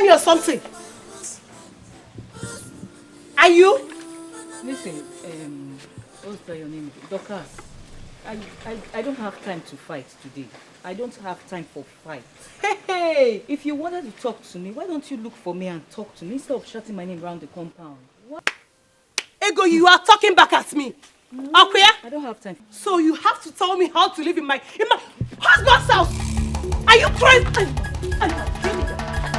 me or something? Are you? Listen, what's your name? Dorcas. I don't have time to fight today. I don't have time for fight. Hey! If you wanted to talk to me, why don't you look for me and talk to me instead of shouting my name around the compound? What? Ego, you are talking back at me. No, okay? I don't have time. So you have to tell me how to live in my husband's house. Are you crazy?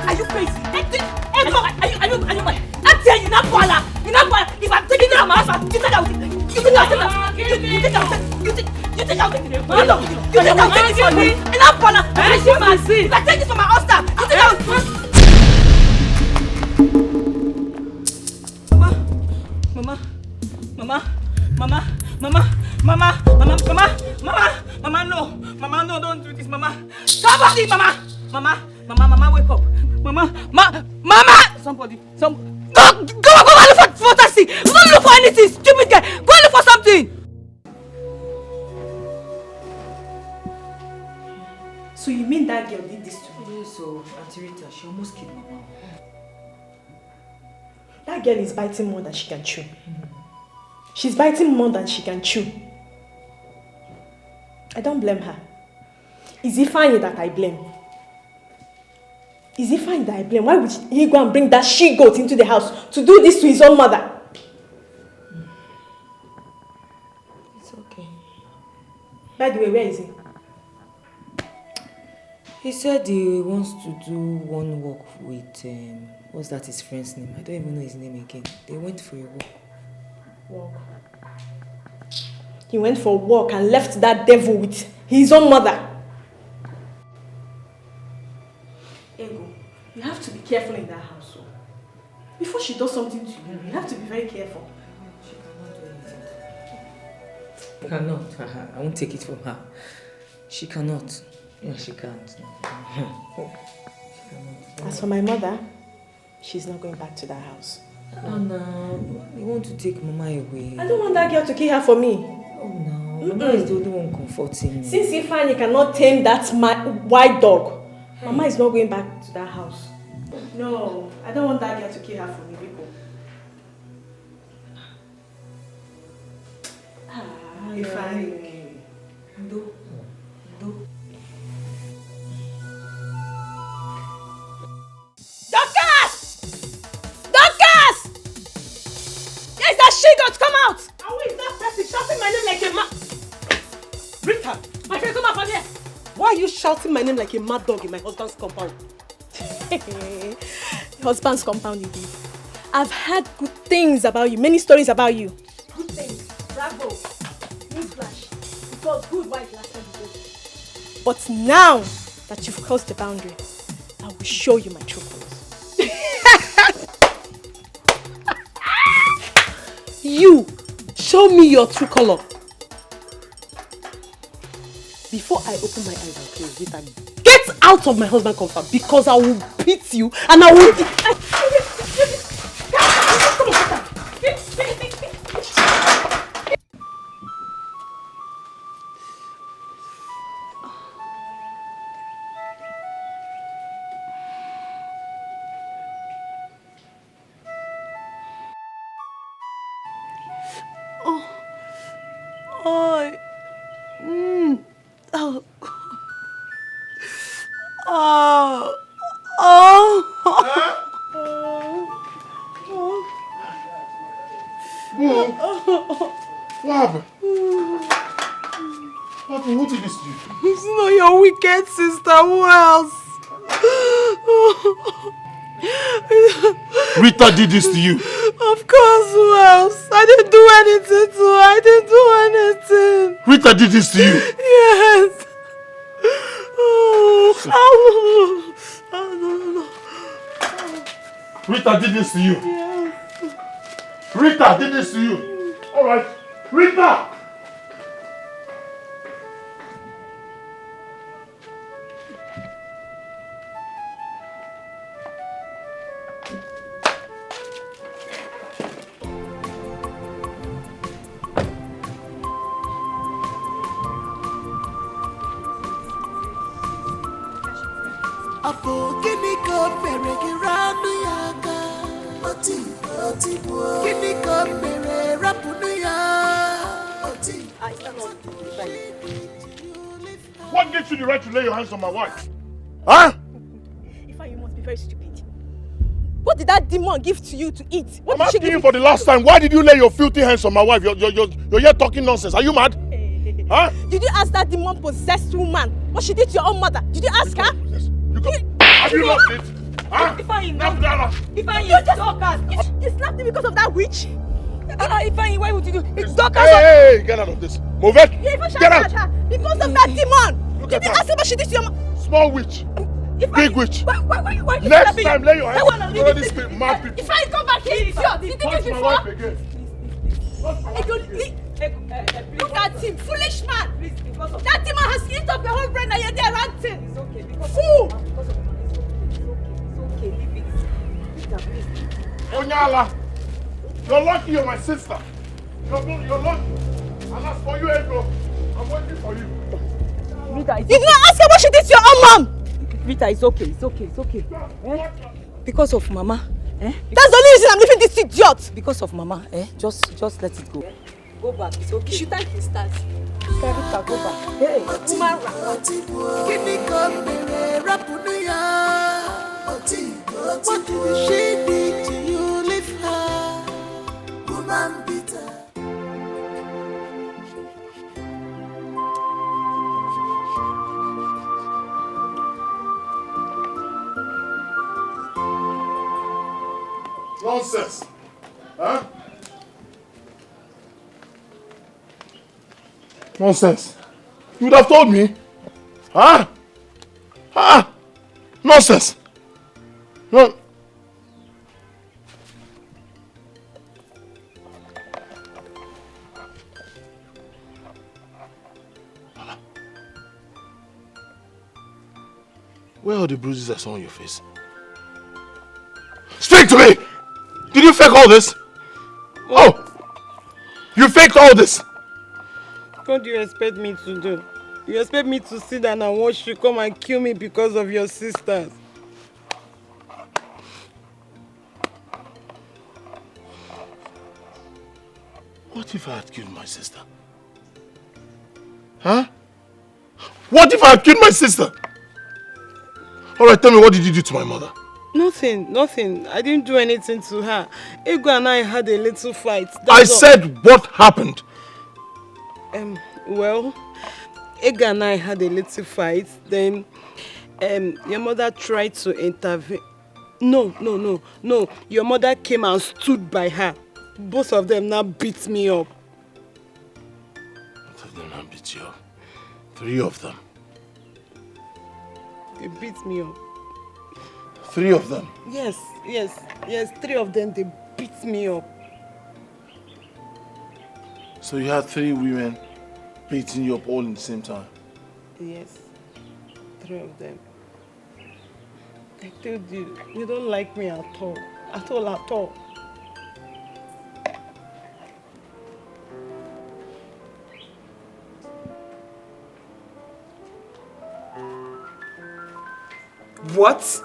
Are you crazy? Ego, are you mad? I'm telling you, not Kuala. You're not Kuala. If I'm taking it out of my husband, you think I'll take it. You think I'll take it. You think I'll take it. No, you think I'll take it from me. You're not Kuala. If I take this from my husband, you think I'll... Mama, no, don't do this, Mama. Somebody, Mama, wake up. Mama, somebody, go look for taxi. Go look for anything, stupid guy. Go look for something. So you mean that girl did this to me? Yes, so Auntie Rita, she almost killed Mama. That girl is biting more than she can chew. She's biting more than she can chew. I don't blame her. Is it fine that I blame? Is it fine that I blame? Why would he go and bring that she-goat into the house to do this to his own mother? It's okay. By the way, where is he? He said he wants to do one walk with, what's that his friend's name? I don't even know his name again. They went for a walk. Walk. He went for a walk and left that devil with his own mother. Ego, you have to be careful in that house. Before she does something to you, you have to be very careful. She cannot do anything. Cannot. I won't take it from her. She cannot. Yeah, she can't. She cannot. As for my mother, she's not going back to that house. Oh no, you want to take Mama away. I don't want that girl to kill her for me. Oh no, Mama is the only one comforting me. Since Ifeanyi cannot tame that white dog, Mama is not going back to that house. No, I don't want that girl to kill her for me, people. Ifeanyi. Do. She-goat, come out! And who is that person shouting my name like a mad... Rita, my friend, come up from here. Why are you shouting my name like a mad dog in my husband's compound? Husband's compound indeed. I've heard good things about you, many stories about you. Good things, bravo, newsflash. It was good while it lasted good. But now that you've crossed the boundary, I will show you my true colors. You, show me your true color. Before I open my eyes and close, Rita, get out of my husband's compound because I will beat you and I will... Sister, who else? Rita did this to you. Of course, who else? I didn't do anything to her. I didn't do anything. Rita did this to you? Yes. No. Rita did this to you? Yes. Rita did this to you? Alright. Rita! Apo kini ko mere kiranu yaga. Oti kini ko mere rapunu ya. What gives you the right to lay your hands on my wife? Huh? You must be very stupid. What did that demon give to you to eat? I'm asking you for the last time. Why did you lay your filthy hands on my wife? You're here talking nonsense. Are you mad? Huh? Did you ask that demon possessed woman what she did to your own mother? Did you ask her? Have you lost it? Huh? You slapped me because of that witch? Why would you do? It's Dorcas. Hey, get out of this. Move it. Get out. Because of that demon. Did you ask her what she did to your mother? Small witch. Big witch. Why Next time, lay your hands on these mad people. If I come back here, you think Touch it's my before? wife again. Look at him, foolish man. That demon has eaten up your whole brain and you're there ranting. It's okay. Fool. It's okay. Leave it. Onyala, you're lucky you're my sister. You're lucky. And as for you, Ego, I'm waiting for you. Rita, you did not ask her what she did to your own mom. Rita, it's okay. Because of Mama. That's the only reason I'm leaving this idiot. Because of Mama. Just let it go. Go back, it's okay. You should thank his stars. Rita, go back. Hey, What did she do to you? Leave her, woman bitter. Nonsense. Huh? Nonsense. You would have told me. Huh? Huh? Nonsense. No. Where are the bruises I saw on your face? Speak to me! Did you fake all this? Oh! You faked all this! What do you expect me to do? You expect me to sit down and watch you come and kill me because of your sisters? What if I had killed my sister? Huh? What if I had killed my sister? Alright, tell me, what did you do to my mother? Nothing. I didn't do anything to her. Ego and I had a little fight. I said what happened? Well, Ego and I had a little fight. Then, your mother tried to intervene. No. Your mother came and stood by her. Both of them now beat me up. Both of them now beat you up? 3 of them? They beat me up. 3 of them? Yes. 3 of them, they beat me up. So you had 3 women beating you up all in the same time? Yes. 3 of them. I told you, you don't like me at all. At all. What?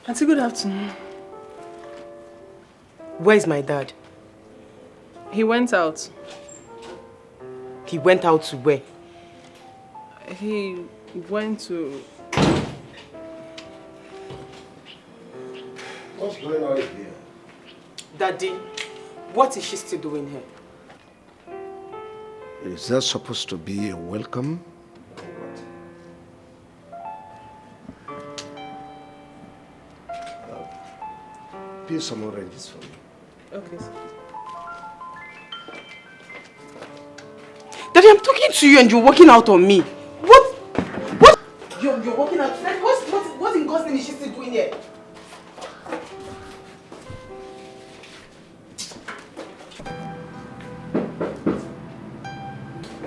Auntie, good afternoon. Where is my dad? He went out. He went out to where? He went to... What's going on here? Daddy, what is she still doing here? Is that supposed to be a welcome? Peel some oranges for me. Okay, sir. Daddy, I'm talking to you and you're walking out on me. What? You're walking out. Daddy, what in God's name is she still doing here?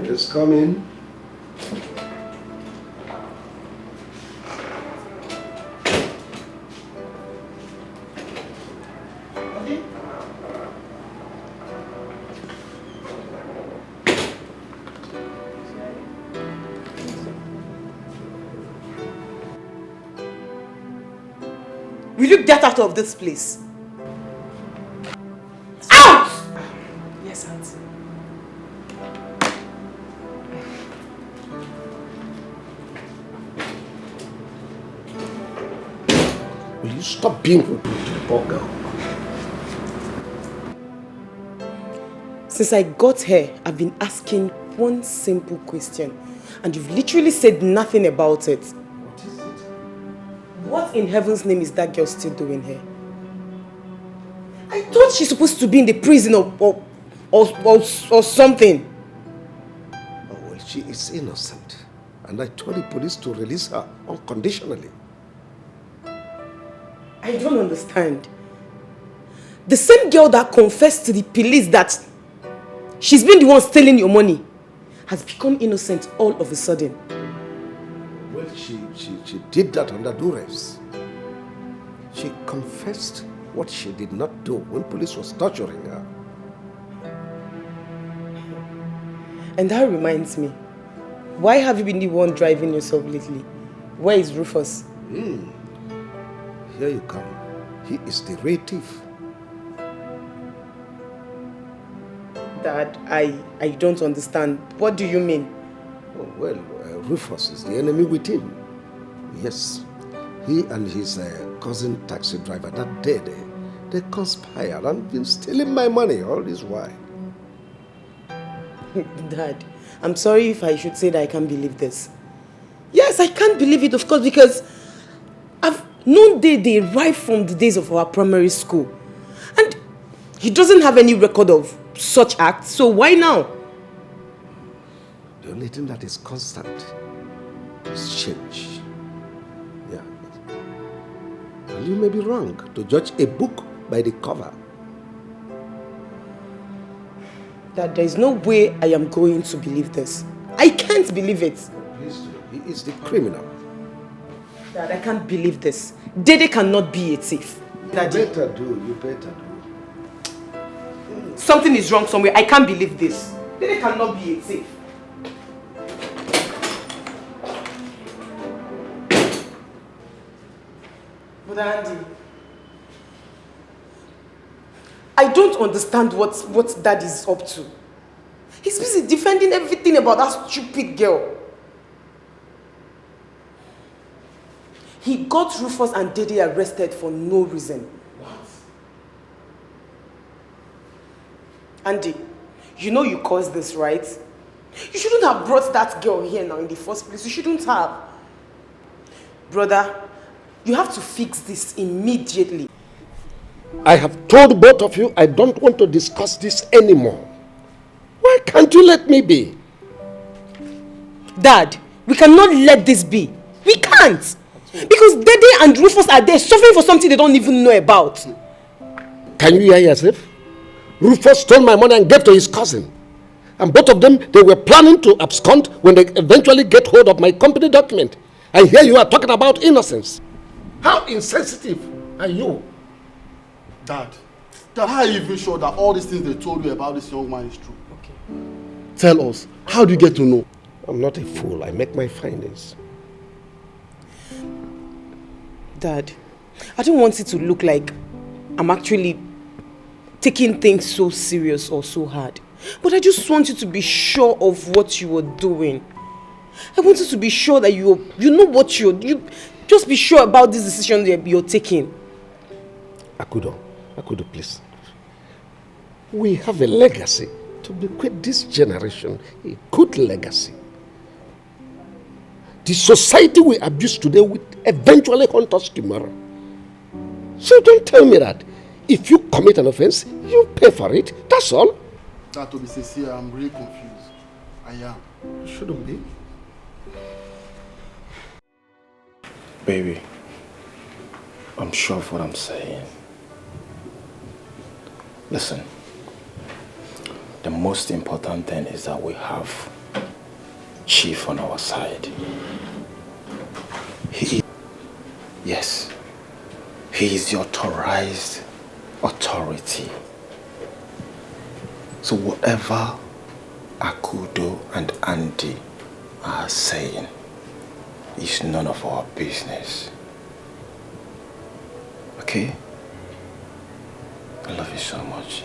Just come in. Will you get out of this place? Out! Yes, Auntie. Will you stop being rude to the poor girl? Since I got here, I've been asking one simple question, and you've literally said nothing about it. What is it? What in heaven's name is that girl still doing here? I thought she's supposed to be in the prison or something. Oh, well, she is innocent. And I told the police to release her unconditionally. I don't understand. The same girl that confessed to the police that she's been the one stealing your money has become innocent all of a sudden. Well, she did that under duress. She confessed what she did not do when police was torturing her. And that reminds me, why have you been the one driving yourself lately? Where is Rufus? Here you come. He is the real thief. Dad, I don't understand. What do you mean? Oh, well, Rufus is the enemy within. Yes, he and his cousin taxi driver that day, they conspired and been stealing my money all this while. Dad, I'm sorry if I should say that I can't believe this. Yes, I can't believe it, of course, because I've known they right from the days of our primary school. And he doesn't have any record of such acts, so why now? The only thing that is constant is change. Yeah. And you may be wrong to judge a book by the cover. That there is no way I am going to believe this. I can't believe it. Please do. He is the criminal. Dad, I can't believe this. Dede cannot be a thief. You better do. You better do. Something is wrong somewhere. I can't believe this. Dede cannot be a thief. But Andy, I don't understand what Dad is up to. He's busy defending everything about that stupid girl. He got Rufus and Dede arrested for no reason. What? Andy, you know you caused this, right? You shouldn't have brought that girl here now in the first place. You shouldn't have. Brother, you have to fix this immediately. I have told both of you I don't want to discuss this anymore. Why can't you let me be? Dad, we cannot let this be. We can't. Because Dede and Rufus are there suffering for something they don't even know about. Can you hear yourself? Rufus stole my money and gave to his cousin. And both of them, they were planning to abscond when they eventually get hold of my company document. And here you are talking about innocence. How insensitive are you? Dad, how are you even sure that all these things they told you about this young man is true? Okay. Tell us, how do you get to know? I'm not a fool. I make my findings. Dad, I don't want it to look like I'm actually taking things so serious or so hard. But I just want you to be sure of what you are doing. I want you to be sure that you know what you just be sure about this decision that you're taking. Akudo, please. We have a legacy to bequeath this generation, a good legacy. The society we abuse today will eventually haunt us tomorrow. So don't tell me that if you commit an offense, you pay for it. That's all. That to be sincere, I'm really confused. I am. You shouldn't be. Baby, I'm sure of what I'm saying. Listen, the most important thing is that we have Chief on our side. Yes, he is the authorized authority. So whatever Akudo and Andy are saying is none of our business. Okay? I love you so much.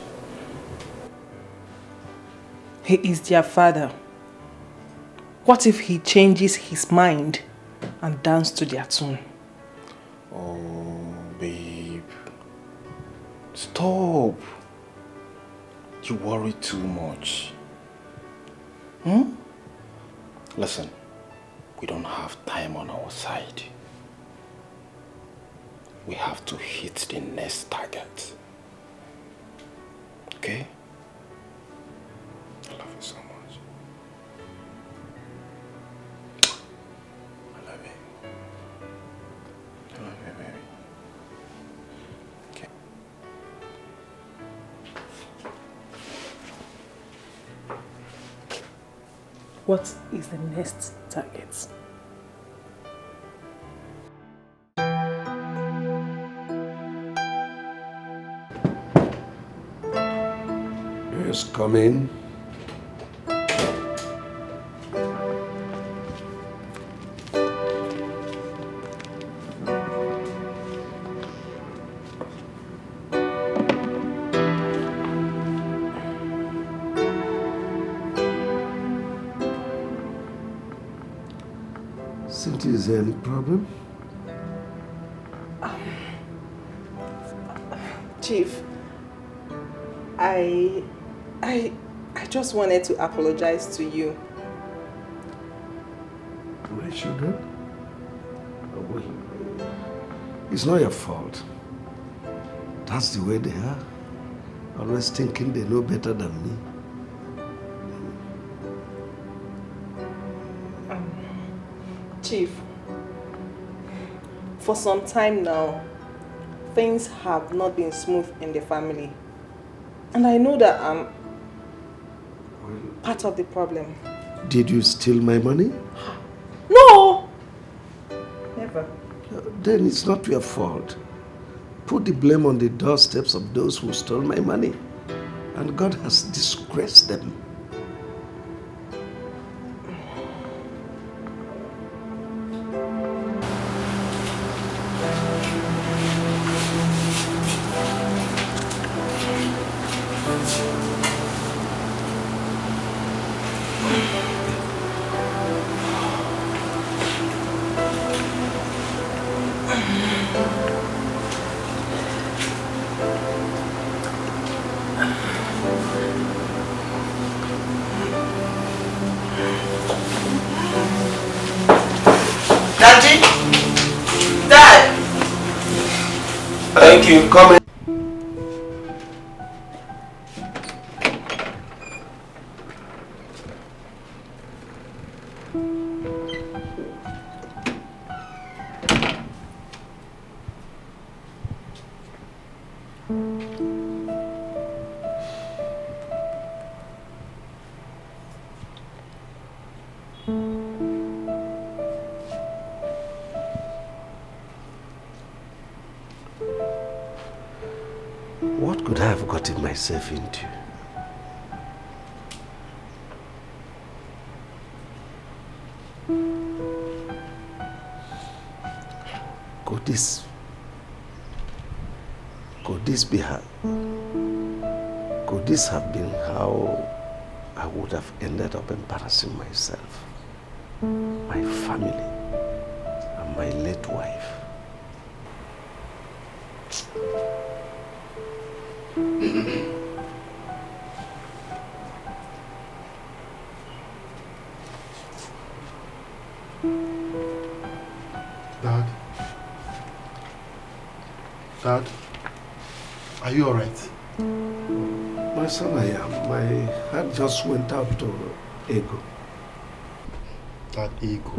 He is their father. What if he changes his mind and dance to their tune? Oh, babe. Stop. You worry too much. Listen, we don't have time on our side. We have to hit the next target. Okay? I love you so much. I love you. I love you, baby. Okay. What is the next target? Yes, come in. Cynthia, is there any problem? Chief, I just wanted to apologize to you. My sugar? Oh, wait. It's not your fault. That's the way they are. Always thinking they know better than me. Chief, for some time now, things have not been smooth in the family. And I know that I'm part of the problem. Did you steal my money? No! Never. Then it's not your fault. Put the blame on the doorsteps of those who stole my money. And God has disgraced them. Thank you. Come in. What could I have gotten myself into? Could this have been how I would have ended up embarrassing myself, my family, and my late wife? Dad, are you alright? My son, I am. My heart just went out to Ego. That Ego.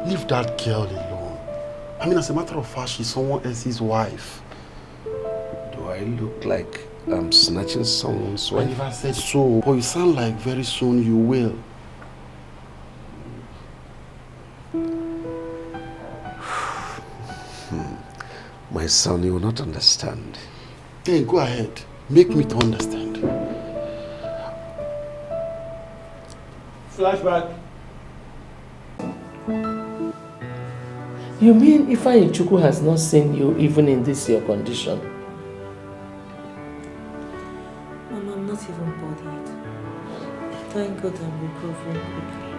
Leave that girl alone. I mean, as a matter of fact, she's someone else's wife. Do I look like I'm snatching someone's wife? I never said so. But you sound like very soon you will. My son, you will not understand. Then go ahead. Make me to understand. Flashback. You mean Ifeanyi Chukwu has not seen you even in this your condition? Mama, I'm not even bothered. Thank God I'm recovering quickly.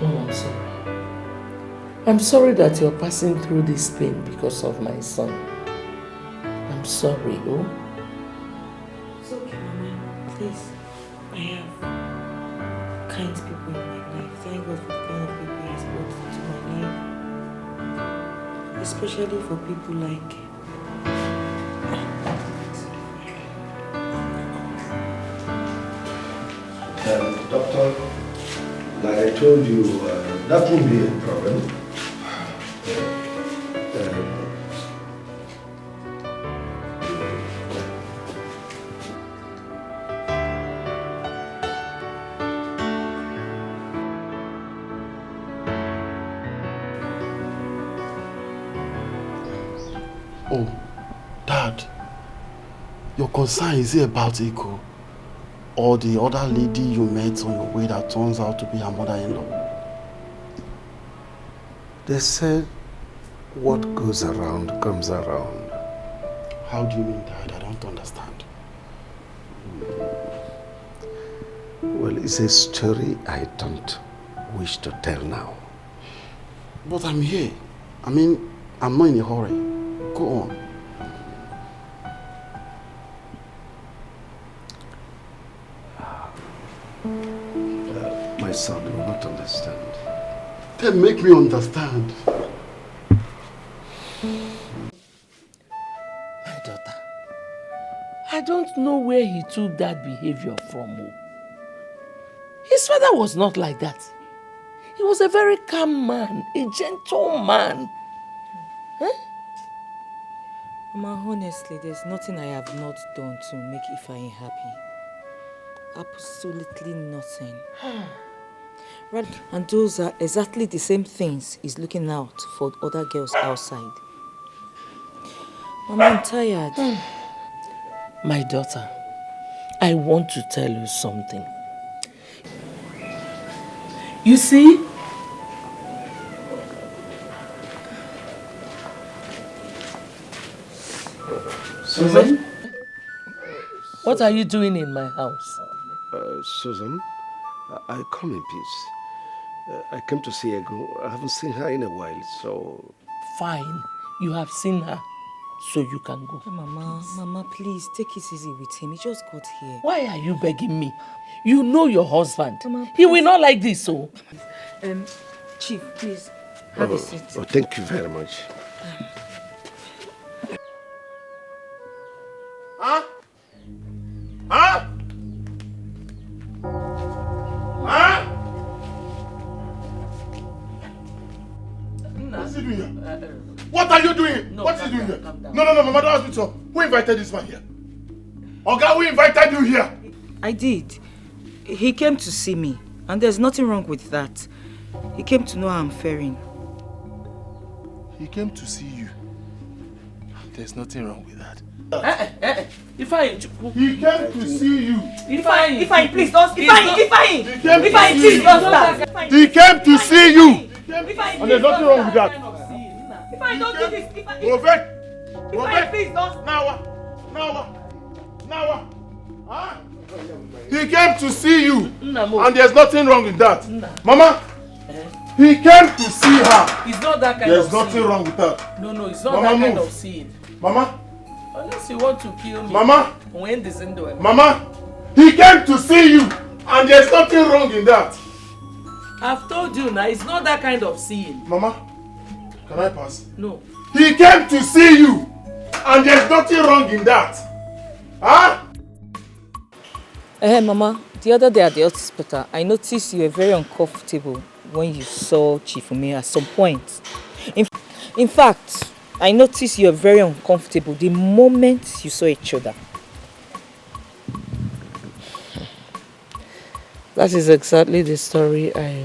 Oh, I'm sorry. I'm sorry that you're passing through this pain because of my son. I'm sorry, oh? It's okay, Mama. Please, I have kind people in my life. Thank God for the kind of people He has brought into my life. Especially for people like... Doctor, like I told you, that won't be a problem. Oh, Dad, your concern is it about Iko? Or the other lady you met on your way that turns out to be her mother-in-law? They said what goes around comes around. How do you mean, Dad? I don't understand. Well, it's a story I don't wish to tell now. But I'm here. I mean, I'm not in a hurry. Go on. My son will not understand. Then make me understand. My daughter, I don't know where he took that behavior from. His father was not like that. He was a very calm man, a gentle man. Huh? Mama, honestly, there's nothing I have not done to make Ifeanyi happy. Absolutely nothing. Right, and those are exactly the same things he's looking out for other girls outside. Mama, I'm tired. My daughter, I want to tell you something. You see, Susan, what are you doing in my house? Susan, I come in peace. I came to see Ego. I haven't seen her in a while, so... Fine, you have seen her, so you can go. Mama, please, take it easy with him. He just got here. Why are you begging me? You know your husband. Mama, he will not like this, so... Chief, please, have a seat. Oh, thank you very much. Huh? Huh? Huh? What's he doing here? What are you doing? No, what is he doing here? No, Mama, don't ask me so. Who invited this man here? Oga, who invited you here? I did. He came to see me, and there's nothing wrong with that. He came to know how I'm faring. He came to see you. There's nothing wrong with that. He came to see you. Ifeanyi, please don't. Ifeanyi, please don't start. He came to see you. Ifeanyi, And there's nothing wrong with that. Ifeanyi, don't do this. Ifeanyi, please don't. Now what? Huh? He came to see you. And there's nothing wrong with that. Mama, he came to see her. It's not that kind There's of nothing seeing. wrong with that. No, it's not Mama, that kind move. of seeing. Mama, Unless you want to kill me. Mama, When this end of Mama, he came to see you. And there's nothing wrong in that. I've told you now, it's not that kind of seeing. Mama, can I pass? No. He came to see you. And there's nothing wrong in that. Huh? Mama, the other day at the hospital, I noticed you were very uncomfortable when you saw Chief Umi at some point. In fact, I noticed you were very uncomfortable the moment you saw each other. That is exactly the story I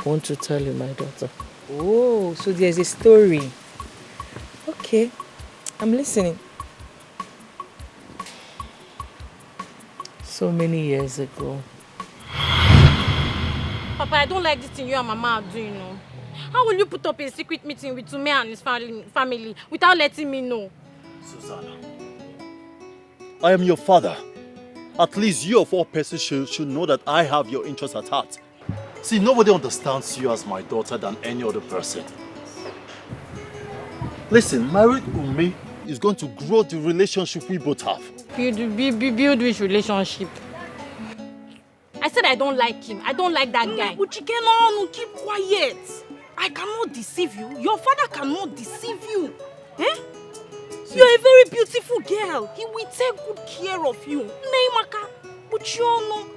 want to tell you, my daughter. Oh, so there's a story. Okay, I'm listening. So many years ago. Papa, I don't like this thing you and Mama are doing, no. How will you put up a secret meeting with Ume and his family without letting me know? Susanna, I am your father. At least you of all persons should know that I have your interests at heart. See, nobody understands you as my daughter than any other person. Listen, married Ume is going to grow the relationship we both have. Build which relationship? I said I don't like him. I don't like that guy. Uchike, keep quiet. I cannot deceive you. Your father cannot deceive you. Eh? You're a very beautiful girl. He will take good care of you. Neymaka, Uchiano.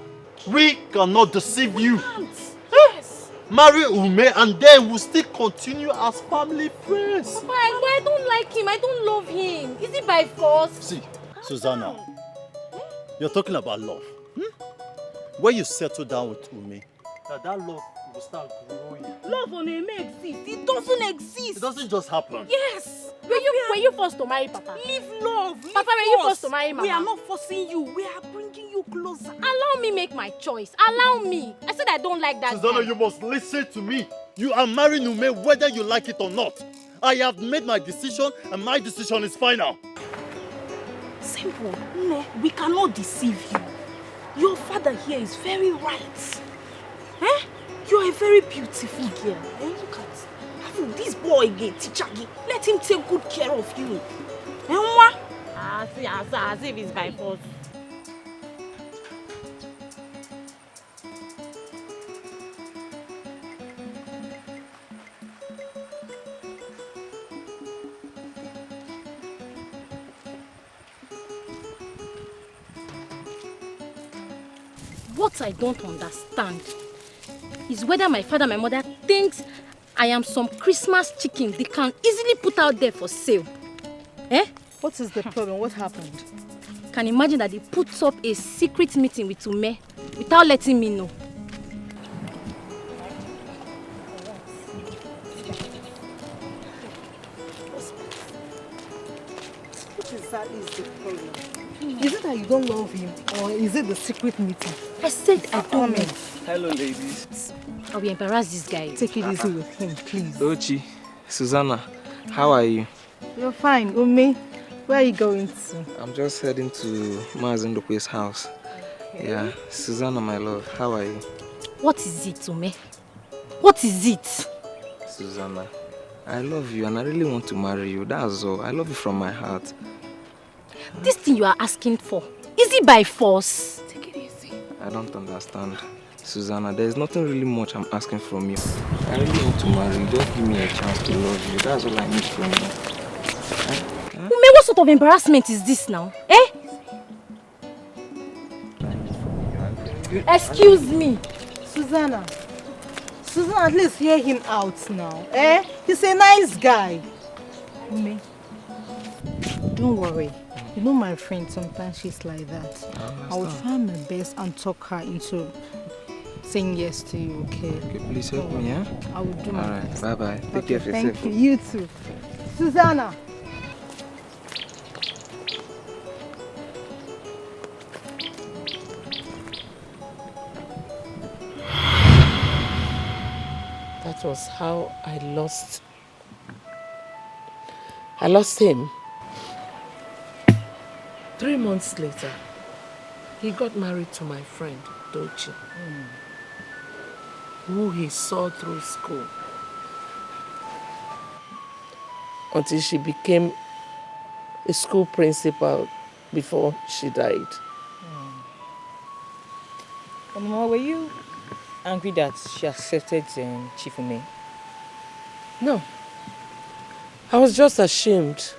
We cannot deceive you. Yes. Marry Ume and then we'll still continue as family friends. Papa, I don't like him. I don't love him. Is it by force? See, Susanna, you're talking about love. When you settle down with Ume, that love will start growing. Love on Ume exists. It doesn't exist. It doesn't just happen. Yes. Were you forced to marry Papa? Leave love. Leave Papa, were you forced to marry Mama? We are not forcing you. We are bringing you closer. Allow me make my choice. Allow me. I said I don't like that Susanna, guy. you must listen to me. You are marrying Ume whether you like it or not. I have made my decision and my decision is final. Simple. No, we cannot deceive you. Your father here is very right. Eh? You're a very beautiful girl. Eh? Look at this boy again, Tichagi. Let him take good care of you. Eh, Mwa? As if it's by force. What I don't understand is whether my father and my mother thinks I am some Christmas chicken they can easily put out there for sale. Eh? What is the problem? What happened? Can imagine that they put up a secret meeting with Ume without letting me know. What exactly is the problem? Is it that you don't love him or is it the secret meeting? I said I don't know. Hello, ladies. I will embarrass this guy. Take it easy with him, please. Ochi, Susanna, how are you? You're fine. Umi, where are you going to? I'm just heading to Mazindope's house. Okay. Yeah, Susanna, my love, how are you? What is it, Ume? What is it? Susanna, I love you and I really want to marry you. That's all. I love you from my heart. This thing you are asking for, is it by force? Take it easy. I don't understand. Susanna, there's nothing really much I'm asking from you. I really want to marry you. Just give me a chance to love you. That's all I need from you. Ume, what sort of embarrassment is this now? Eh? Excuse me. Susanna, at least hear him out now. Eh? He's a nice guy. Ume, don't worry. You know my friend, sometimes she's like that. I will try my best and talk her into saying yes to you, okay? Okay, please help me, yeah? I will do my best. Alright, bye-bye. Take care of yourself. Thank you. You too. Susanna. That was how I lost him. 3 months later, he got married to my friend, Dochi, who he saw through school until she became a school principal before she died. Mama, were you angry that she accepted Chief Ume? No. I was just ashamed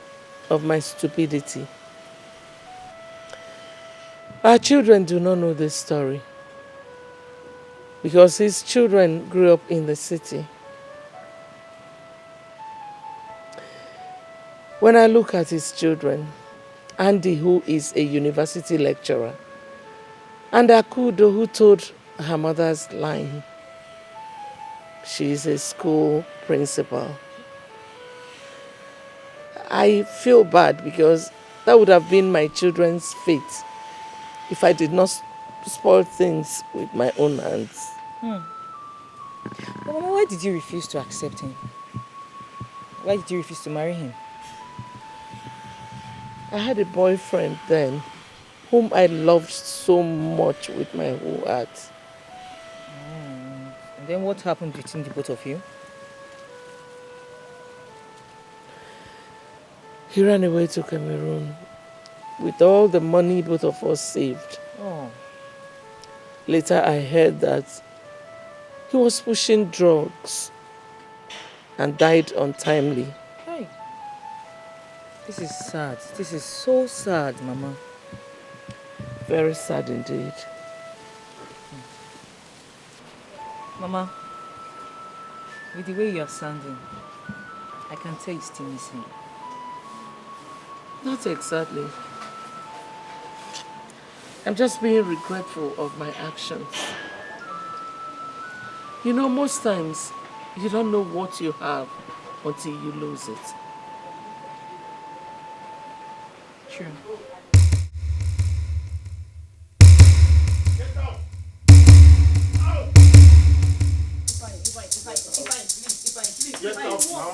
of my stupidity. Our children do not know this story because his children grew up in the city. When I look at his children, Andy, who is a university lecturer, and Akudo, who told her mother's line, she is a school principal, I feel bad because that would have been my children's fate if I did not spoil things with my own hands. But Mama, why did you refuse to accept him? Why did you refuse to marry him? I had a boyfriend then whom I loved so much with my whole heart. And then what happened between the both of you? He ran away to Cameroon with all the money both of us saved. Oh. Later I heard that he was pushing drugs and died untimely. Hey. This is sad. This is so sad, Mama. Very sad indeed. Mama, with the way you are sounding, I can tell you still miss him. Not exactly. I'm just being regretful of my actions. You know, most times, you don't know what you have until you lose it. True. Get out! Get out now.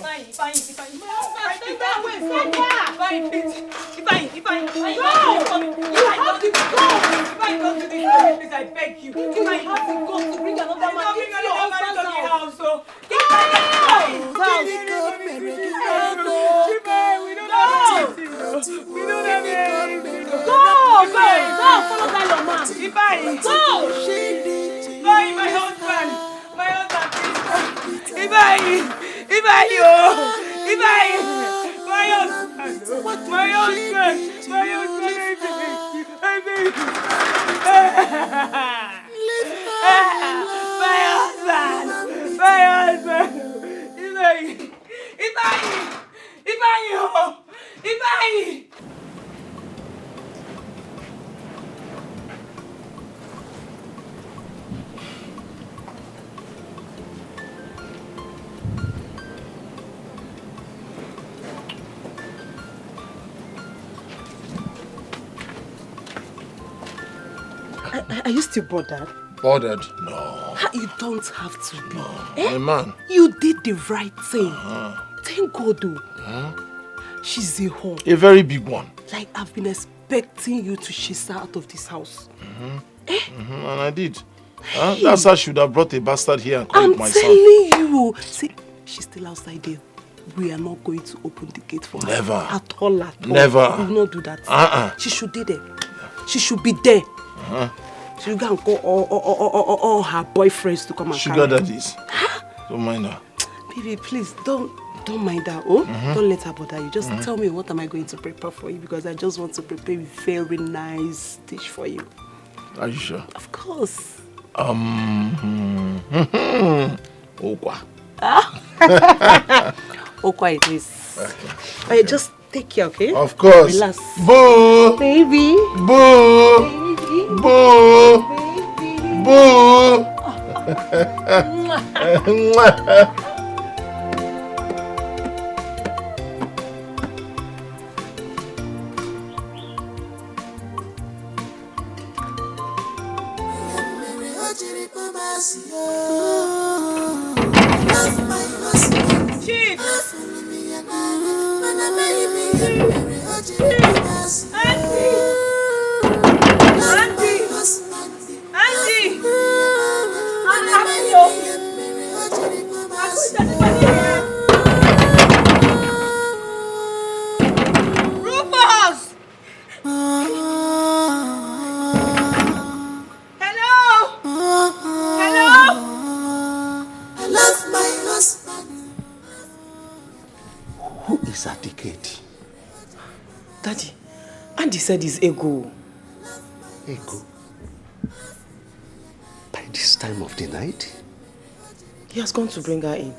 I beg you. You might have to go to bring another man into your husband's house. So get out. We don't have anything. Go. Follow that your man. Go. My husband. Please. Are you still bothered? Bothered? No. You don't have to be. My man. You did the right thing. Thank God, though. She's a home. A very big one. Like, I've been expecting you to chase her out of this house. And I did. That's how I should have brought a bastard here and called it my son. I'm telling you. See, she's still outside there. We are not going to open the gate for her. Never. At all. Never. We will not do that. She should be there. She should be there. She should go and call all her boyfriends to come and Sugar daddies. Don't mind her. Baby, please, don't mind her. Don't let her bother you. Just tell me what am I going to prepare for you, because I just want to prepare a very nice dish for you. Are you sure? Of course. Okwa. Okwa it is. Okay. Just take care, okay? Of course. Relax. Boo! Baby. Boo! Baby. Boo! Boo! Chief! Rufus! Hello? I love my husband. Who is at the gate? Daddy, Andy said he's ego. Ego? By this time of the night? He has gone to bring her in.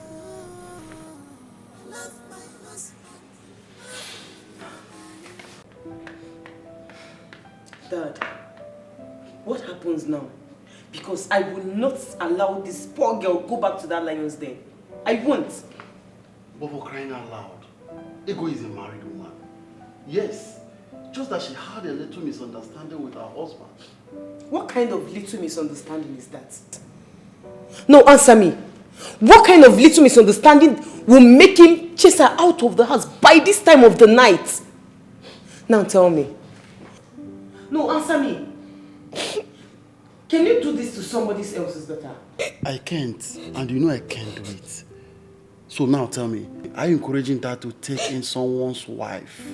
Dad, what happens now? Because I will not allow this poor girl go back to that lion's den. I won't. But for crying out loud, Ego is a married woman. Yes, just that she had a little misunderstanding with her husband. What kind of little misunderstanding is that? No, answer me. What kind of little misunderstanding will make him chase her out of the house by this time of the night? Now tell me. No, answer me. Can you do this to somebody else's daughter? I can't, and you know I can't do it. So now tell me, are you encouraging that to take in someone's wife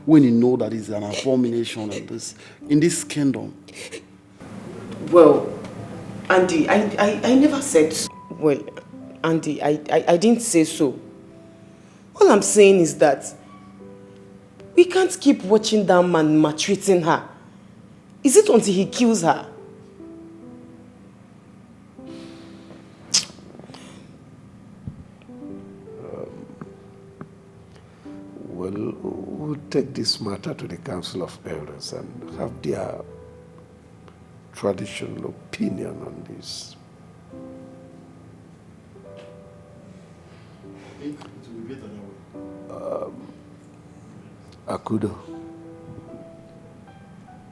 when you know that it's an abomination in this kingdom? Well, Andy, I never said so. Well, Andy, I didn't say so. All I'm saying is that we can't keep watching that man maltreating her. Is it until he kills her? Well, we'll take this matter to the Council of Elders and have their traditional opinion on this. Akudo,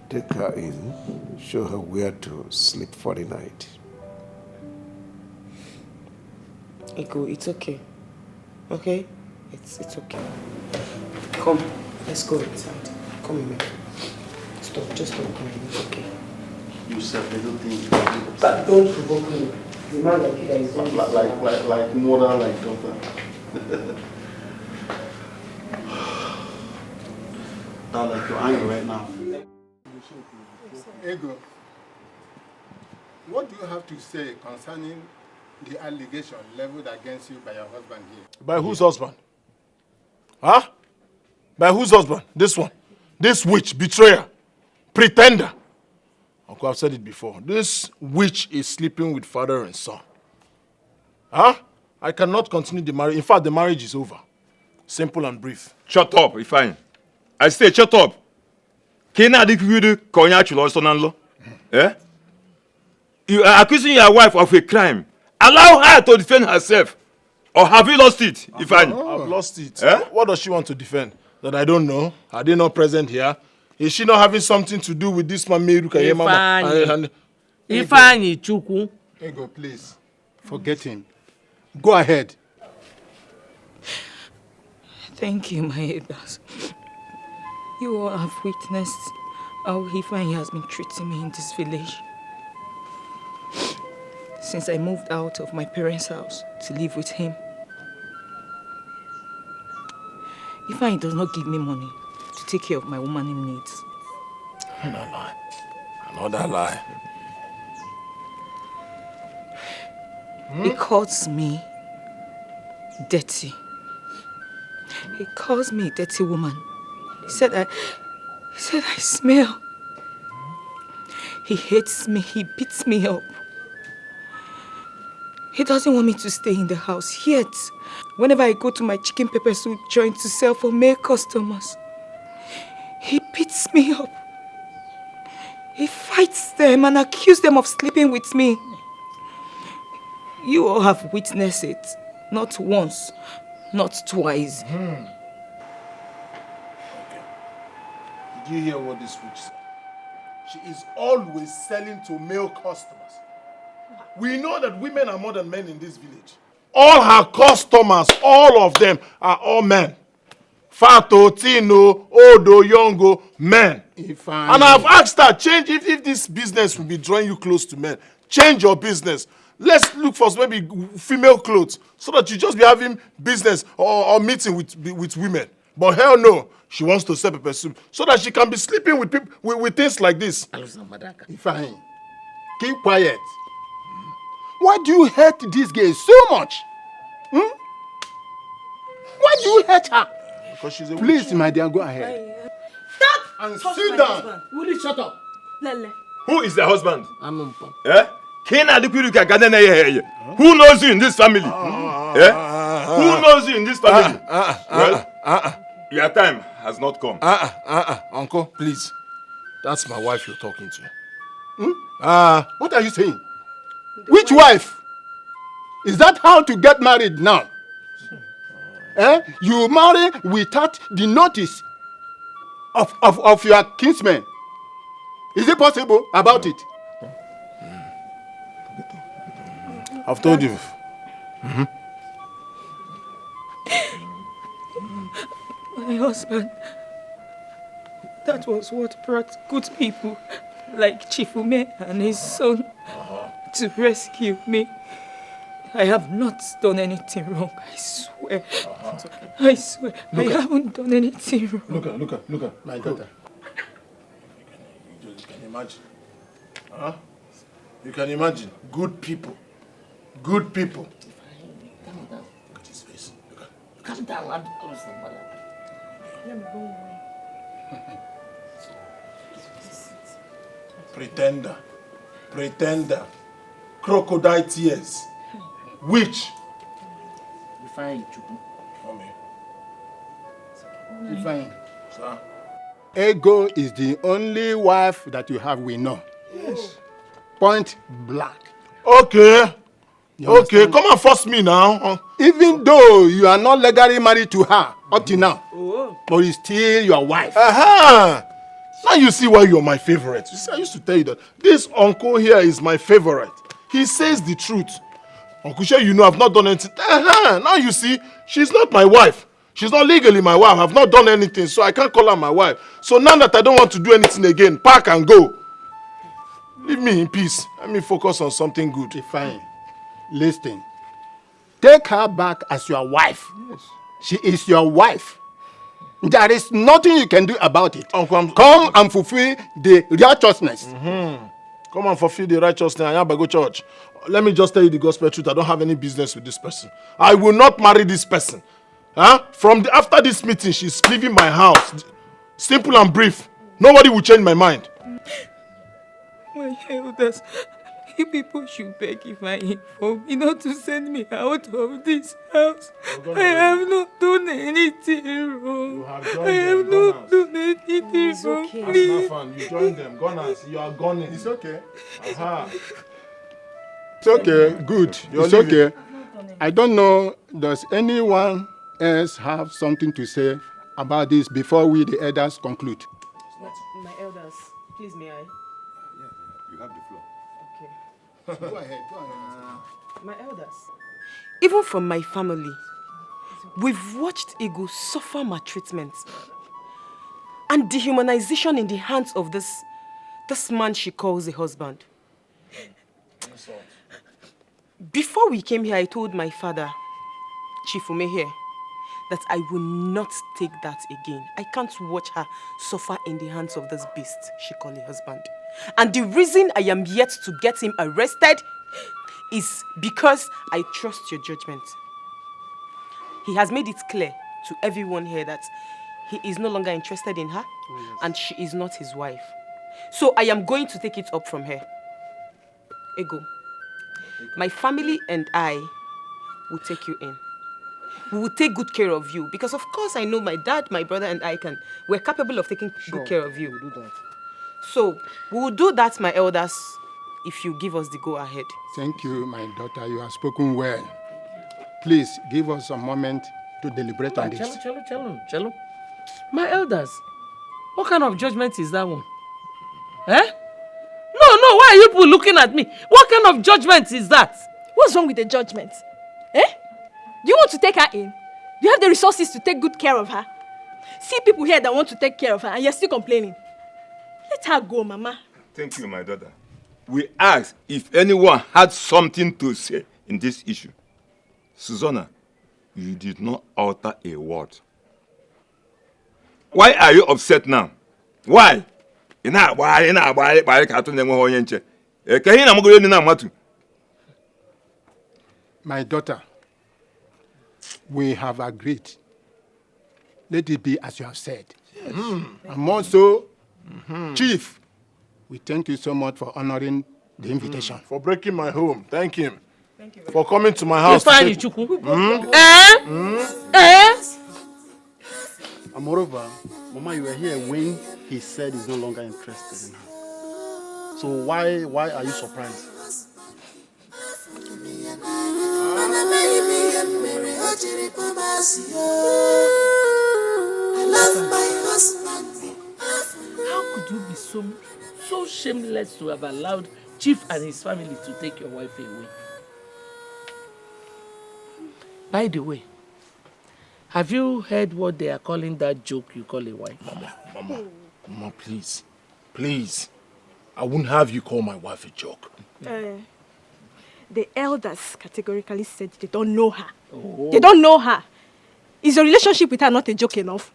take her in, show her where to sleep for the night. Ego, it's okay. Okay? It's okay. Come, let's go inside. Come here. Stop, just don't cry. It's okay. You said little things. But don't provoke me. The man like you that is like mother, like daughter. Now like you're angry right now. Ego, what do you have to say concerning the allegation leveled against you by your husband here? By whose husband? Huh? By whose husband? This one. This witch, betrayer, pretender. Uncle, I've said it before. This witch is sleeping with father and son. Huh? I cannot continue the marriage. In fact, the marriage is over. Simple and brief. Shut up, Ifeanyi. I say shut up. Kena adikudu konya chulo sonanlo. Eh? You are accusing your wife of a crime. Allow her to defend herself. Or have you lost it, Ifeanyi? I've lost it. Eh? What does she want to defend? That I don't know? Are they not present here? Is she not having something to do with this man, Meruka Yemama? Ifeanyi Chukwu. Ego, please. Forget him. Go ahead. Thank you, my elders. You all have witnessed how Ifeanyi has been treating me in this village. Since I moved out of my parents' house to live with him. Ifeanyi does not give me money to take care of my woman needs. Another lie. Another lie. He calls me dirty. He calls me a dirty woman. He said I smell. He hates me. He beats me up. He doesn't want me to stay in the house yet. Whenever I go to my chicken pepper soup joint to sell for male customers, he beats me up. He fights them and accuses them of sleeping with me. You all have witnessed it. Not once, not twice. Okay. Did you hear what this witch said? She is always selling to male customers. We know that women are more than men in this village. All her customers, all of them, are all men. Fato, Tino, Odo, Yongo, men. And I've asked her, change if this business will be drawing you close to men. Change your business. Let's look for maybe female clothes so that you just be having business or meeting with women. But hell no, she wants to sell pepper soup so that she can be sleeping with people with things like this. Ifeanyi, keep quiet. Why do you hate this girl so much? Why do you hate her? Because she's a witch. Please, my dear, go ahead. Stop! And sit down. Will you shut up? Lele. Who is the husband? Amumpa. Eh? Who knows you in this family? Who knows you in this family? Well, your time has not come. Uncle, please. That's my wife you're talking to. What are you saying? Which wife? Is that how to get married now? You marry without the notice of your kinsmen. Is it possible about it? I've told you. My husband, that was what brought good people like Chief Ume and his son to rescue me. I have not done anything wrong, I swear. I swear, I haven't done anything wrong. Look at my daughter. You can imagine. Huh? You can imagine. Good people. Good people. Look at his face. Calm down. Pretender. Pretender. Crocodile tears. Witch. Fine, Fine. Sir. Ego is the only wife that you have, we know. Yes. Point blank. Okay. Okay, come and force me now. Even though you are not legally married to her up to now, but it's still your wife. Now you see why you're my favorite. You see, I used to tell you that this uncle here is my favorite. He says the truth. Uncle Shay, you know I've not done anything. Now you see, she's not my wife. She's not legally my wife. I've not done anything, so I can't call her my wife. So now that I don't want to do anything again, pack and go. Leave me in peace. Let me focus on something good. Fine. Listen. Take her back as your wife. Yes. She is your wife. There is nothing you can do about it. Uncle, come and fulfill the righteousness. Come and fulfill the righteousness. I have to go church. Let me just tell you the gospel truth. I don't have any business with this person. I will not marry this person. After this meeting, she's leaving my house. Simple and brief. Nobody will change my mind. My elders, you people should beg Ifeanyi for me not to send me out of this house. I have not done anything wrong. I have not done anything wrong. Please. You join them. Gunners, you are gunning. It's okay. It's okay. Good. It's okay. I don't know, does anyone else have something to say about this before we, the elders, conclude? My elders, please may I? You have the floor. Okay. Go ahead. My elders, even from my family, we've watched Ego suffer maltreatment and dehumanization in the hands of this man she calls a husband. Before we came here, I told my father, Chief Ume here, that I will not take that again. I can't watch her suffer in the hands of this beast she calls a husband. And the reason I am yet to get him arrested is because I trust your judgment. He has made it clear to everyone here that he is no longer interested in her, and she is not his wife. So I am going to take it up from her. Ego, my family and I will take you in. We will take good care of you because, of course, I know my dad, my brother, and we're capable of taking good care of you. We'll do that. So we will do that, my elders, if you give us the go ahead. Thank you, my daughter. You have spoken well. Please give us a moment to deliberate on this. Chalo. My elders, what kind of judgment is that one? No, why are you people looking at me? What kind of judgment is that? What's wrong with the judgment? Do you want to take her in? Do you have the resources to take good care of her? See people here that want to take care of her and you're still complaining. Let her go, Mama. Thank you, my daughter. We asked if anyone had something to say in this issue. Susanna, you did not utter a word. Why are you upset now? Why? My daughter, we have agreed. Let it be as you have said. Yes. And also, Chief, we thank you so much for honoring the invitation. For breaking my home. Thank him. Thank you. For coming to my house. And moreover, Mama, you were here when he said he's no longer interested in her. So why are you surprised? I love my husband. How could you be so shameless to have allowed Chief and his family to take your wife away? By the way, have you heard what they are calling that joke you call a wife? Mama, please. Please. I wouldn't have you call my wife a joke. The elders categorically said they don't know her. Oh. They don't know her. Is your relationship with her not a joke enough?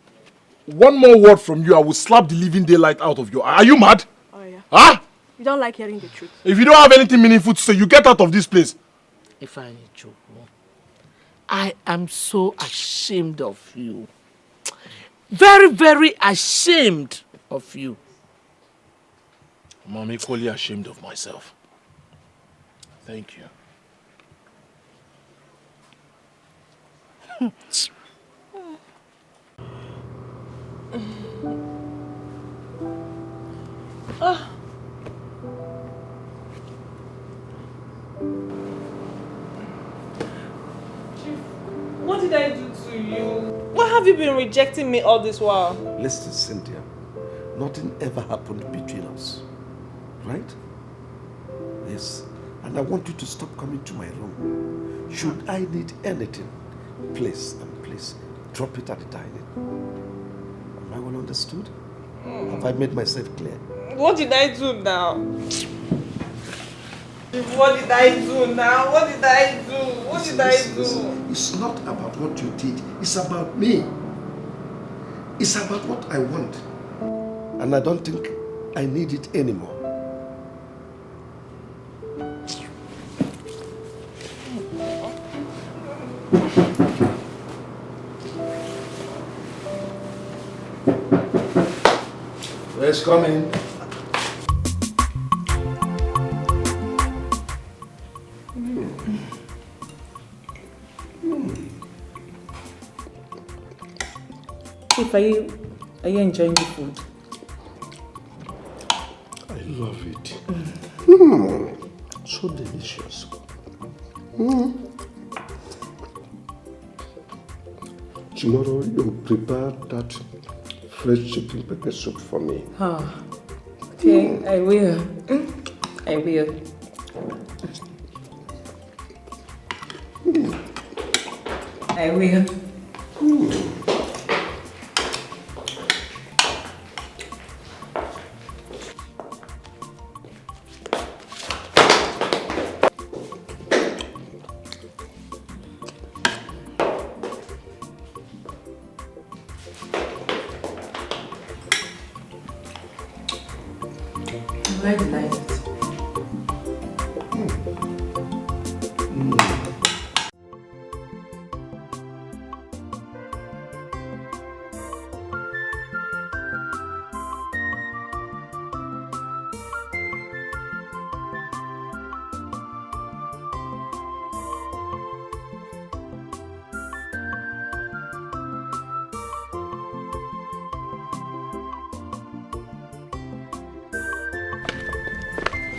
One more word from you, I will slap the living daylight out of you. Are you mad? Oh, yeah. Huh? You don't like hearing the truth. If you don't have anything meaningful to say, you get out of this place. If I joke, I am so ashamed of you. Very, very ashamed of you. I'm equally ashamed of myself. Thank you. What did I do to you? Why have you been rejecting me all this while? Listen, Cynthia, nothing ever happened between us, right? Yes, and I want you to stop coming to my room. Should I need anything, please, drop it at the dining. Am I well understood? Have I made myself clear? What did I do now? What did I do now? What did I do? What did I do? Listen, it's not about what you did. It's about me. It's about what I want. And I don't think I need it anymore. Where's coming? Chief, are you enjoying the food? I love it. So delicious. Tomorrow you prepare that fresh chicken pepper soup for me. Okay, I will. I will. I will. Where did I eat?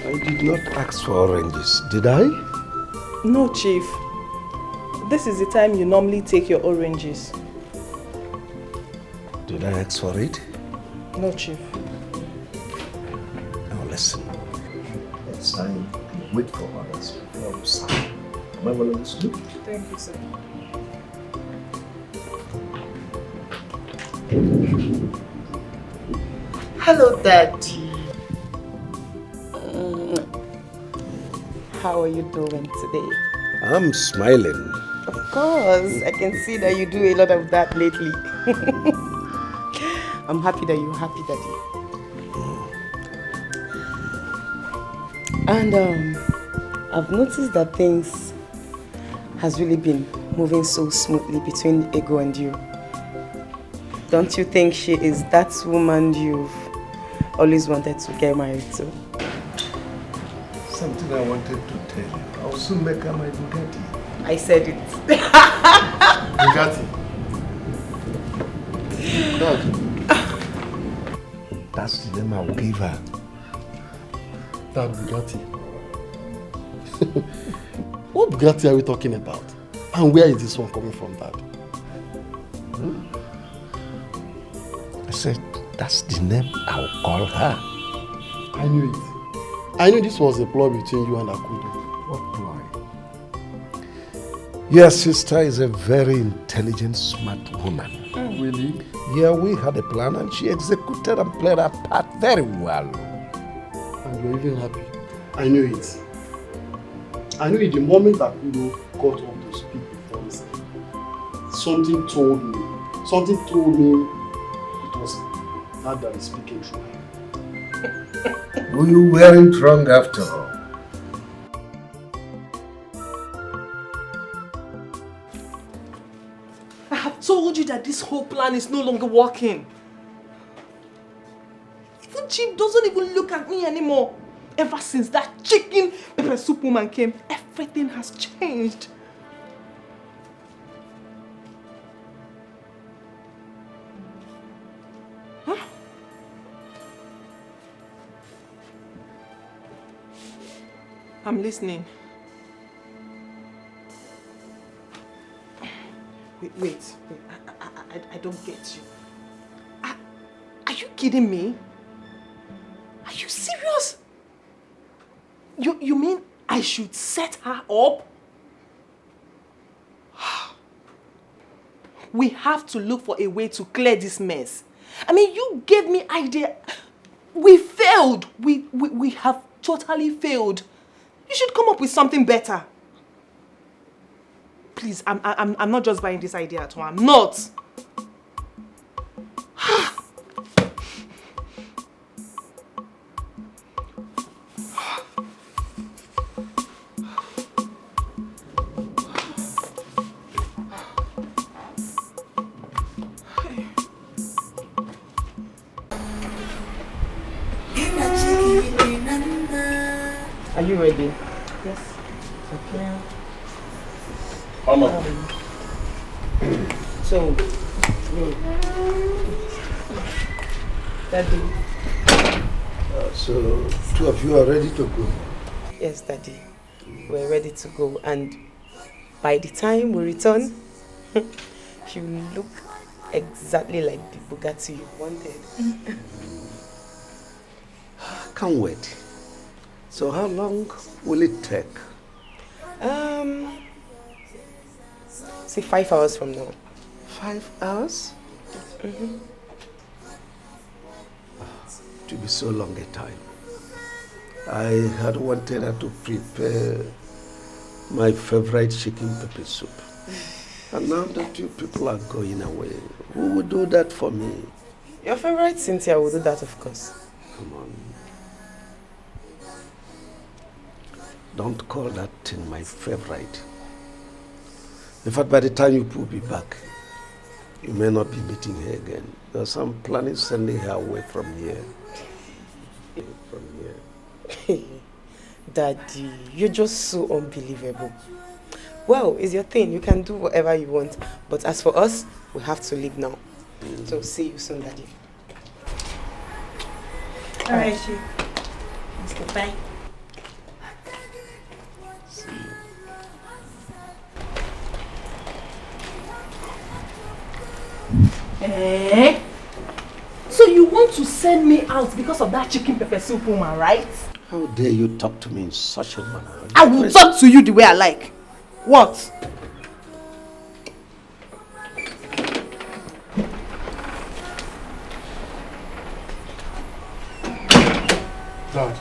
I did not ask for oranges, did I? No, Chief. This is the time you normally take your oranges. Did I ask for it? No, Chief. Now listen. Next time, wait for others before you serve. Am I well understood? Thank you, sir. Hello, Daddy. How are you doing today? I'm smiling. Of course, I can see that you do a lot of that lately. I'm happy that you're happy, Daddy. And I've noticed that things has really been moving so smoothly between Ego and you. Don't you think she is that woman you've always wanted to get married to? Something I wanted to tell you. I'll soon make her my Bugatti. I said it. Bugatti. Dad. That's the name I will give her. That Bugatti. What Bugatti are we talking about? And where is this one coming from, Dad? I said, that's the name I will call her. I knew it. I knew this was a ploy between you and Akudo. What ploy? Your sister is a very intelligent, smart woman. Really? Yeah, we had a plan and she executed and played her part very well. And you're even happy. I knew it. I knew it the moment that Udo got up to speak before me. Something told me it was that is speaking true. You weren't wrong after all. I have told you that this whole plan is no longer working. Even Chief doesn't even look at me anymore. Ever since that chicken pepper soup woman came, everything has changed. Huh? I'm listening. Wait. I don't get you. Are you kidding me? Are you serious? You mean I should set her up? We have to look for a way to clear this mess. I mean, you gave me idea. We failed. We have totally failed. You should come up with something better. Please, I'm not just buying this idea at all. I'm not. Are you ready? Yes. Okay. So, Daddy. So, two of you are ready to go? Yes, Daddy. We're ready to go, and by the time we return, you look exactly like the Bugatti you wanted. Can't wait. So how long will it take? Say 5 hours from now. 5 hours? Mm-hmm. To be so long a time. I had wanted her to prepare my favorite chicken pepper soup. And now that you people are going away, who will do that for me? Your favorite Cynthia will do that, of course. Come on. Don't call that thing my favorite. In fact, by the time you will be back, you may not be meeting her again. There's some planning sending her away from here. Daddy, you're just so unbelievable. Well, it's your thing. You can do whatever you want. But as for us, we have to leave now. So see you soon, Daddy. All right, Chief. Let's go. Bye. Eh? So you want to send me out because of that chicken pepper soup woman, right? How dare you talk to me in such a manner? I will talk to you the way I like. What? Dad,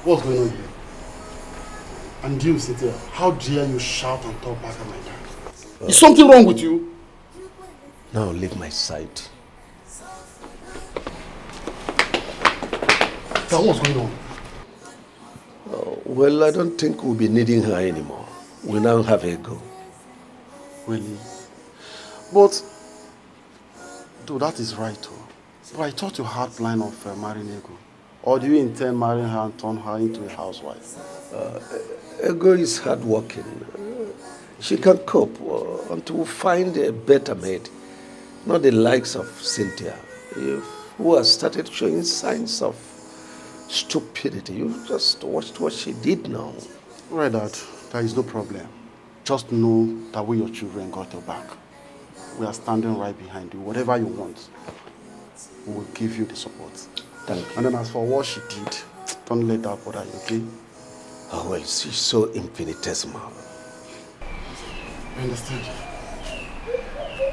what's going on here? And you, Cynthia, how dare you shout and talk back at my dad? Is something wrong with you? Now leave my side. Dad, what's going on? Oh, well, I don't think we'll be needing her anymore. We now have her go. Really? But, though that is right, too. But I thought you had plan of marrying Ego. Or do you intend marrying her and turn her into a housewife? Ego is hardworking. She can cope until we find a better maid. Not the likes of Cynthia, who has started showing signs of stupidity. You just watched what she did now. Right, Dad. There is no problem. Just know that we, your children, got your back. We are standing right behind you. Whatever you want, we will give you the support. Thank you. And then as for what she did, don't let that bother you, okay? Oh, well, she's so infinitesimal. I understand.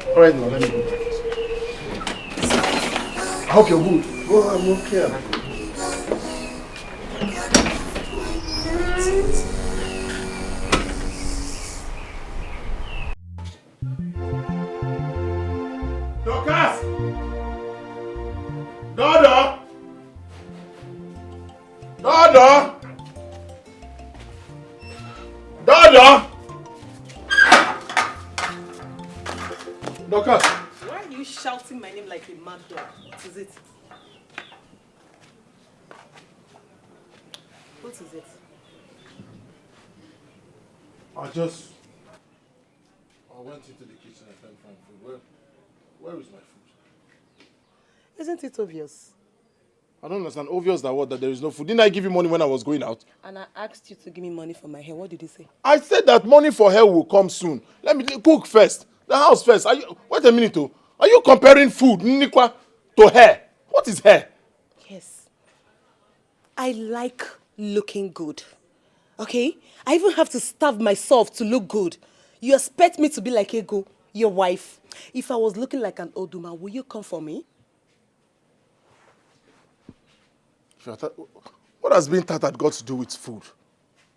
Alright now, let me go back. I hope you're good. Oh, I'm okay. Dorcas! Dodo! Dodo! Dodo! Dorcas! Why are you shouting my name like a mad dog? What is it? What is it? I went into the kitchen and can't find food. Where is my food? Isn't it obvious? I don't understand. Obvious that what? That there is no food. Didn't I give you money when I was going out? And I asked you to give me money for my hair. What did you say? I said that money for hair will come soon. Let me cook first. The house first. Wait a minute. Oh. Are you comparing food, Nikwa, to hair? What is hair? Yes. I like looking good. Okay? I even have to starve myself to look good. You expect me to be like Ego, your wife. If I was looking like an old woman, will you come for me? What has been that got to do with food?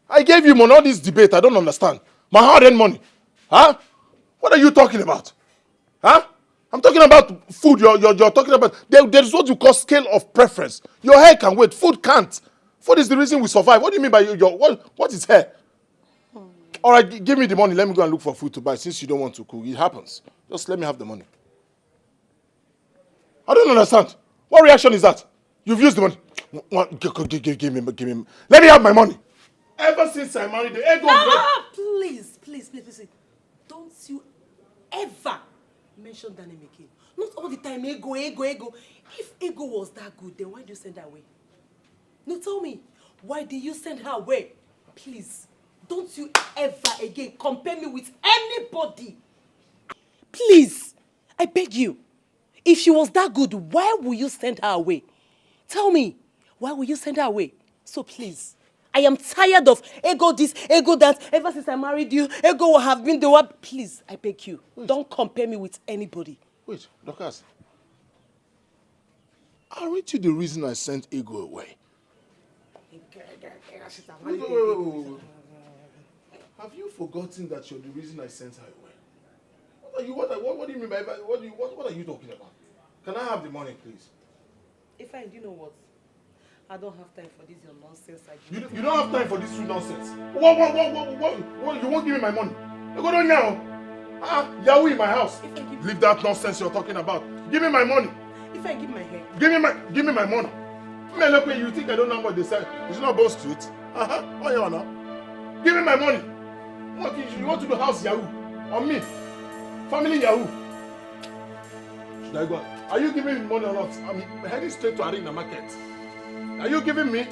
I gave you money. All this debate, I don't understand. My hard-earned money. Huh? What are you talking about? Huh? I'm talking about food. You're talking about... There's what you call scale of preference. Your hair can wait. Food can't. Food is the reason we survive. What do you mean by what is hair? All right, give me the money. Let me go and look for food to buy since you don't want to cook. It happens. Just let me have the money. I don't understand. What reaction is that? You've used the money. Give me. Let me have my money. Ever since I married the ego... Please. Don't you ever mention that name again. Not all the time, ego. If ego was that good, then why do you send her away? No, tell me. Why did you send her away? Please. Don't you ever again compare me with anybody. Please. I beg you. If she was that good, why will you send her away? Tell me. Why will you send her away? So please. I am tired of ego this, ego that. Ever since I married you, ego will have been the one. Please, I beg you. Wait. Don't compare me with anybody. Wait, Dorcas. Aren't you the reason I sent ego away? Wait. Have you forgotten that you're the reason I sent her away? What do you mean by what are you talking about? Can I have the money, please? If I do know what? I don't have time for this your nonsense. You don't have time for this nonsense. What? You won't give me my money. You go down now. Yahoo in my house. Leave that nonsense you're talking about. Give me my money. If I give my hair. Give me my money. Look, you think I don't know what they say? It's not Bow Street. Oh, yeah, now. Give me my money. What, you want to do house Yahoo? On me? Family Yahoo? Should I go? Are you giving me money or not? I'm heading straight to Arena Market. Are you giving me?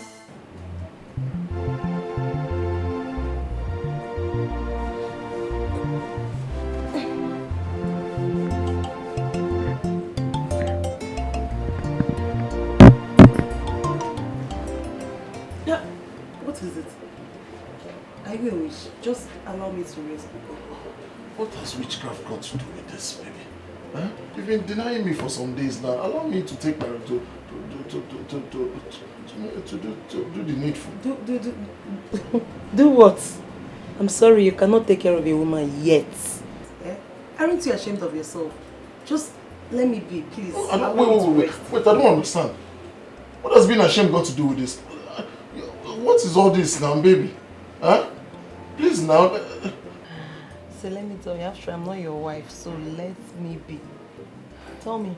Yeah, what is it? I will. Just allow me to rest. What has witchcraft got to do with this, baby? Huh? You've been denying me for some days now. Allow me to take my to do the needful. Do what? I'm sorry, you cannot take care of a woman yet. Eh? Aren't you ashamed of yourself? Just let me be, please. Wait, I don't understand. What has being ashamed got to do with this? What is all this now, baby? Huh? Please now. So let me tell you, after I'm not your wife, so let me be. Tell me,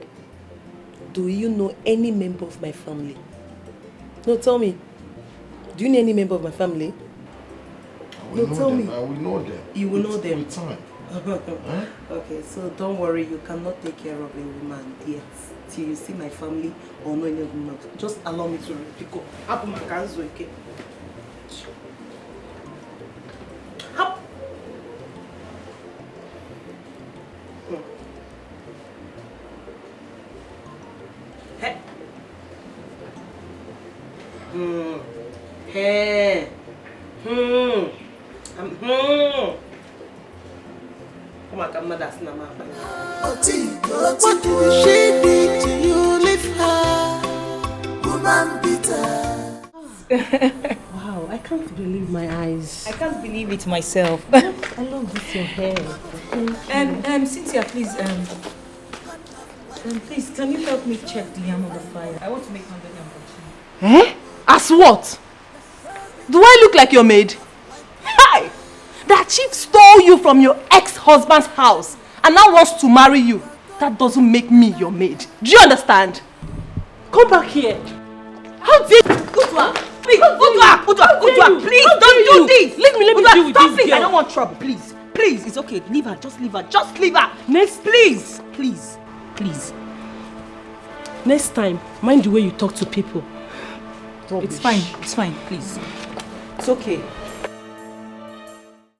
do you know any member of my family? No, tell me. Do you know any member of my family? No, tell me. I will know them. You will know them? With time. Huh? Okay, so don't worry, you cannot take care of a woman yet. Till you see my family or know any of them. Just allow me to pick up my hands, okay? What will she do to you? Leave her, woman bitter. Wow, I can't believe my eyes. I can't believe it myself. I love this your hair. Cynthia, please, please, can you help me check the yam on the fire? I want to make 100 yam. Eh? As what? Do I look like your maid? Hi! That chief stole you from your ex-husband's house and now wants to marry you. That doesn't make me your maid. Do you understand? Come back here. How dare you? Udwa, please, Udwa, please, don't do this. Let me deal with stop this it. girl. I don't want trouble, please. Please, it's okay. Leave her, just leave her, just leave her. Next, please. Next time, mind the way you talk to people. It's fine, please. It's okay.